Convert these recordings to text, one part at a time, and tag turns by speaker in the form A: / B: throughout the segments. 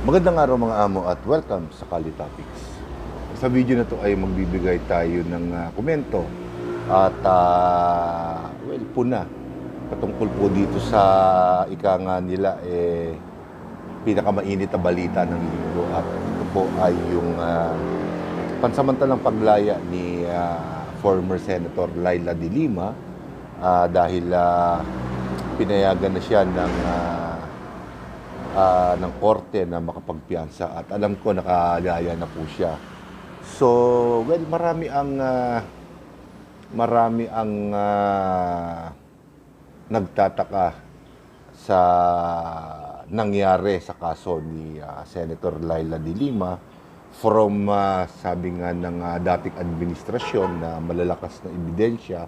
A: Magandang araw mga amo at welcome sa Kali Topics. Sa video na to ay magbibigay tayo ng komento at puna patungkol po dito sa ika nga nila pinakamainit na balita ng linggo, at ito po ay yung pansamantalang paglaya ni former Senator Laila de Lima dahil pinayagan na siya ng korte na makapagpiyansa, at alam ko nakalaya na po siya. So, marami ang nagtataka sa nangyari sa kaso ni Senator Laila de Lima from sabi nga ng dating administrasyon na malalakas na ebidensya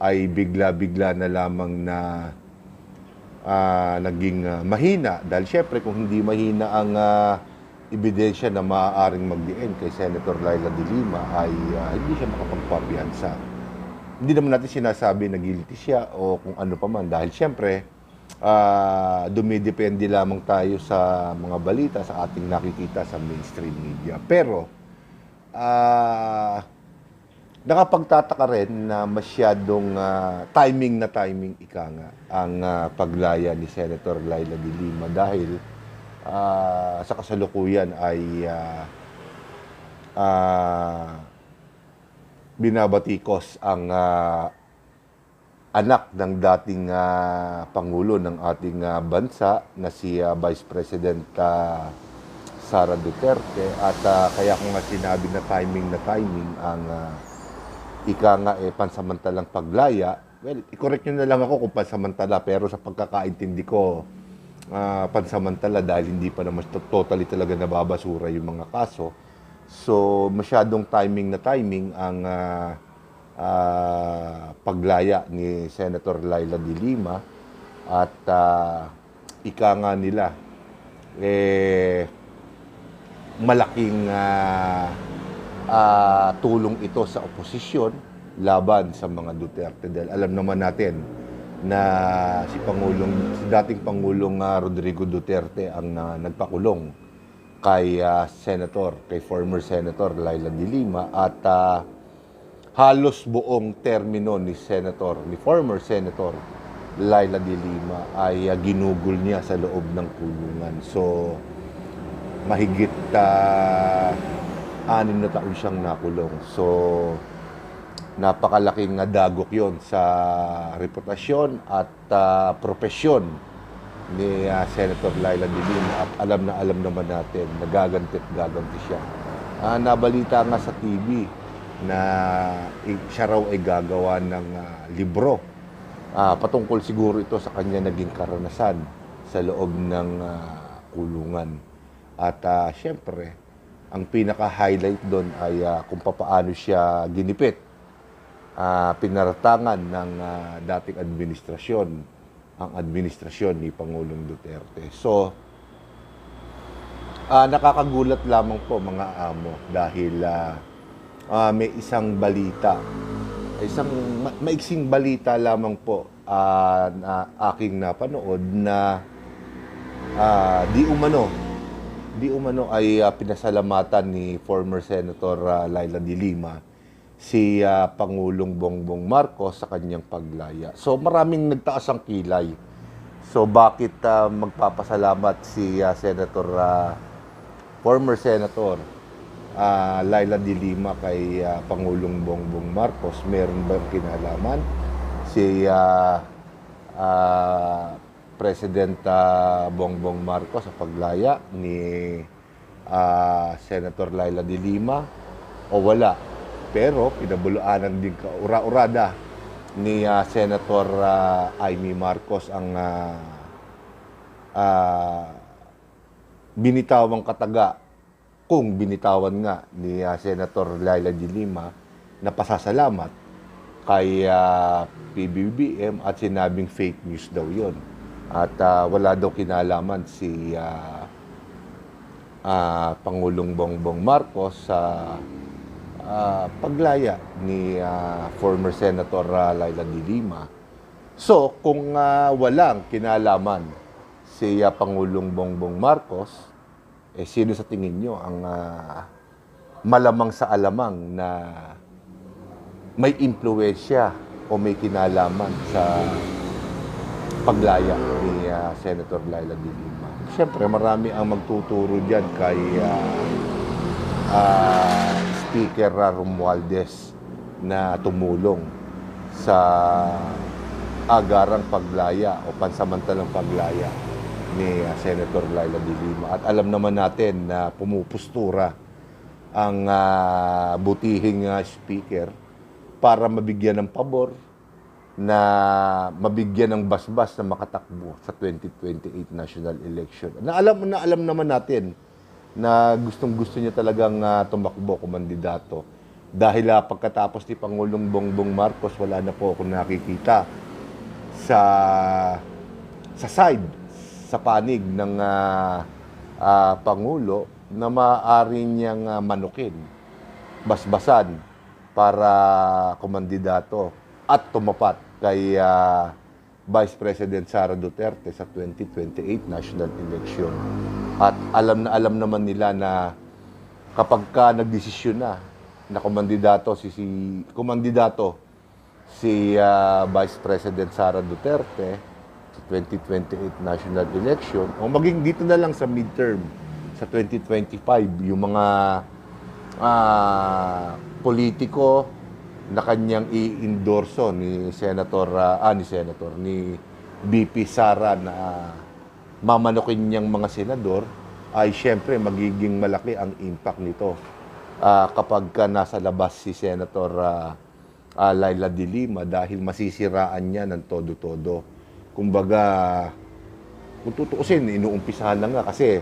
A: ay bigla-bigla na lamang na naging mahina, dahil syempre kung hindi mahina ang ebidensya na maaaring magdiin kay Senator Laila de Lima ay hindi siya makapagpapiyansa. Hindi naman natin sinasabi na guilty siya o kung ano pa man, dahil syempre dumidepende lamang tayo sa mga balita, sa ating nakikita sa mainstream media. Pero nakapagtataka rin na masyadong timing ika nga ang paglaya ni Senator Laila de Lima, dahil sa kasalukuyan ay binabatikos ang anak ng dating Pangulo ng ating bansa na si Vice President Sara Duterte, at kaya ko nga sinabi na timing ang ika nga pansamantalang paglaya. Well, i-correct nyo na lang ako kung pansamantala, pero sa pagkakaintindi ko, pansamantala dahil hindi pa naman totally talaga nababasura yung mga kaso. So, masyadong timing ang paglaya ni Senator Laila de Lima, at ika nga nila, malaking tulong ito sa oposisyon laban sa mga Duterte, dahil alam naman natin na si dating Pangulong Rodrigo Duterte ang Senator Laila de Lima, at halos buong termino ni former Senator Laila de Lima ay ginugol niya sa loob ng kulungan. So mahigit 6 na taon siyang nakulong. So, napakalaking dagok yon sa reputasyon at propesyon ni Senator Laila de Lima, at alam naman natin, gaganti siya. Nabalita nga sa TV na siya raw ay gagawa ng libro. Patungkol siguro ito sa kanya naging karanasan sa loob ng kulungan. At syempre, ang pinaka-highlight doon ay kung paano siya ginipit, pinaratangan ng dating administrasyon, ang administrasyon ni Pangulong Duterte. So, nakakagulat lamang po mga amo, dahil may isang balita, maiksing balita lamang po na aking napanood na di umano ay pinasalamatan ni former Senator Laila de Lima si Pangulong Bongbong Marcos sa kanyang paglaya. So maraming nagtaas ang kilay. So bakit magpapasalamat si former Senator Laila de Lima kay Pangulong Bongbong Marcos? Meron bang kinalaman si President Bongbong Marcos sa paglaya ni Senator Laila de Lima o wala? Pero pinabulaanan din kaura-urada ni Senator Amy Marcos ang binitawang kataga, kung binitawan nga ni Senator Laila de Lima, na pasasalamat kay PBBM, at sinabing fake news daw yon. At wala daw kinalaman si Pangulong Bongbong Marcos sa paglaya ni former Senator Laila de Lima. So, kung walang kinalaman si Pangulong Bongbong Marcos sino sa tingin nyo ang malamang sa alamang na may impluwensya o may kinalaman sa paglaya ni Senator Laila de Lima? Siyempre, marami ang magtuturo dyan kay Speaker Romualdez na tumulong sa agarang paglaya o pansamantalang paglaya ni Senator Laila de Lima. At alam naman natin na pumupustura ang butihing speaker para mabigyan ng pabor, na mabigyan ng basbas na makatakbo sa 2028 national election. Na alam naman natin na gustong-gusto niya talagang tumakbo kumandidato. Dahil pagkatapos ni Pangulong Bongbong Marcos, wala na po ako nakikita sa panig ng Pangulo na maaari niyang manukin, basbasan para kumandidato at tumapat kay Vice President Sara Duterte sa 2028 national election. At alam naman nila na kapag ka nagdesisyon na kumandidato si Vice President Sara Duterte sa 2028 national election, o maging dito na lang sa midterm sa 2025, yung mga politiko na kanyang i-endorso ni BP Sara na mamanukin niyang mga senador, ay siyempre magiging malaki ang impact nito kapag nasa labas si Senator Laila de Lima, dahil masisiraan niya ng todo-todo. Kumbaga, kung tutuusin, inuumpisahan na nga kasi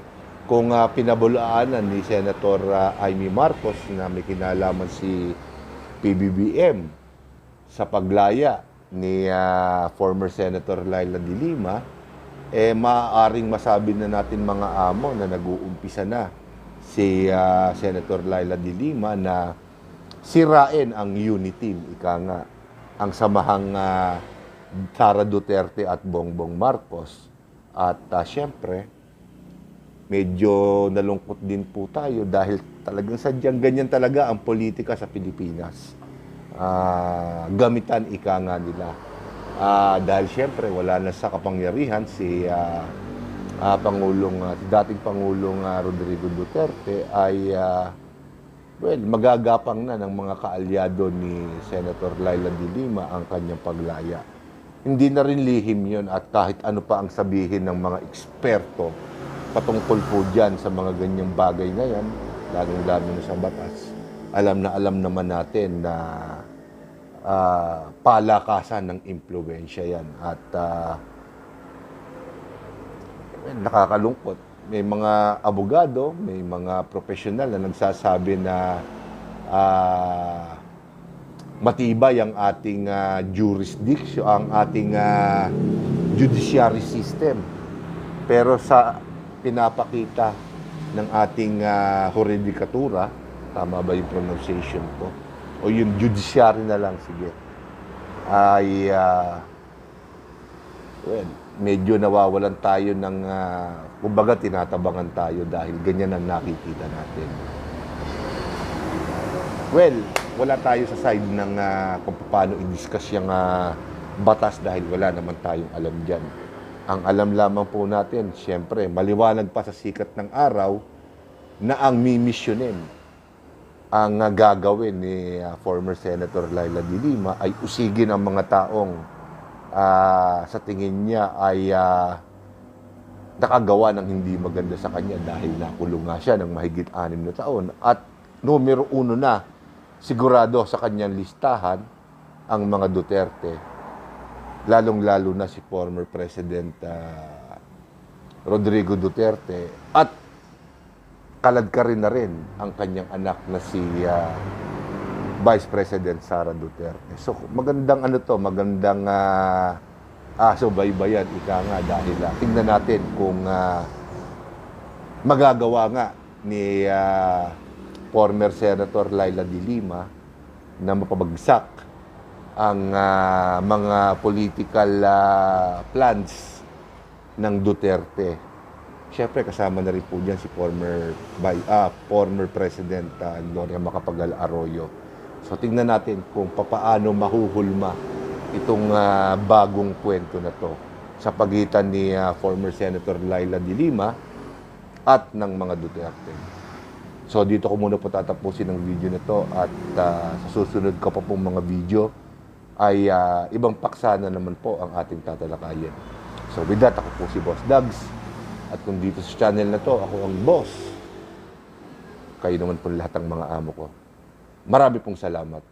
A: kung pinabulaanan ni Senator Amy Marcos na may kinalaman si PBBM sa paglaya ni former Senator Laila de Lima, maaaring masabi na natin mga amo na nag-uumpisa na si Senator Laila de Lima na sirain ang unity, ika nga, ang samahang Sara Duterte at Bongbong Marcos. At siyempre, medyo nalungkot din po tayo dahil talagang sadyang ganyan talaga ang politika sa Pilipinas. Gamitan, ika nga nila. Dahil siyempre wala na sa kapangyarihan si dating Pangulong Rodrigo Duterte, ay magagapang na ng mga kaalyado ni Senator Laila de Lima ang kanyang paglaya. Hindi na rin lihim yun, at kahit ano pa ang sabihin ng mga eksperto patungkol po dyan sa mga ganyang bagay na yan, lalong-lalo na sa batas, alam naman natin na palakasan ng impluwensya yan. At nakakalungkot. May mga abogado, may mga profesional na nagsasabi na matibay ang ating jurisdiction, ang ating judiciary system. Pero sa pinapakita ng ating juridikatura, tama ba yung pronunciation ko? O yung judiciary na lang, sige, ay medyo nawawalan tayo ng, kumbaga tinatabangan tayo dahil ganyan ang nakikita natin. Wala tayo sa side ng kung paano i-discuss yung batas dahil wala naman tayong alam dyan. Ang alam lamang po natin, siyempre, maliwanag pa sa sikat ng araw na ang mimisyonin, ang gagawin ni former Senator Laila de Lima ay usigin ang mga taong sa tingin niya ay nakagawa ng hindi maganda sa kanya dahil nakulong nga siya ng mahigit 6 na taon. At numero 1 na, sigurado sa kanyang listahan, ang mga Duterte. Lalong-lalo na si former President Rodrigo Duterte. At kaladkarin na rin ang kanyang anak na si Vice President Sara Duterte. So magandang magandang baybayan, ika nga, dahil tingnan natin kung magagawa nga ni former Senator Laila de Lima na mapabagsak ang mga political plans ng Duterte. Siyempre, kasama na rin po dyan si former President Gloria Macapagal Arroyo. So, tingnan natin kung papaano mahuhulma itong bagong kwento na to sa pagitan ni former Senator Laila de Lima at ng mga Duterte. So, dito ko muna po tatapusin ang video na to at sa susunod ko pa pong mga video ay ibang paksa na naman po ang ating tatalakayin. So, with that, ako po si Boss Dags. At kung dito sa channel na to, ako ang boss. Kayo naman po lahat ng mga amo ko. Marami pong salamat.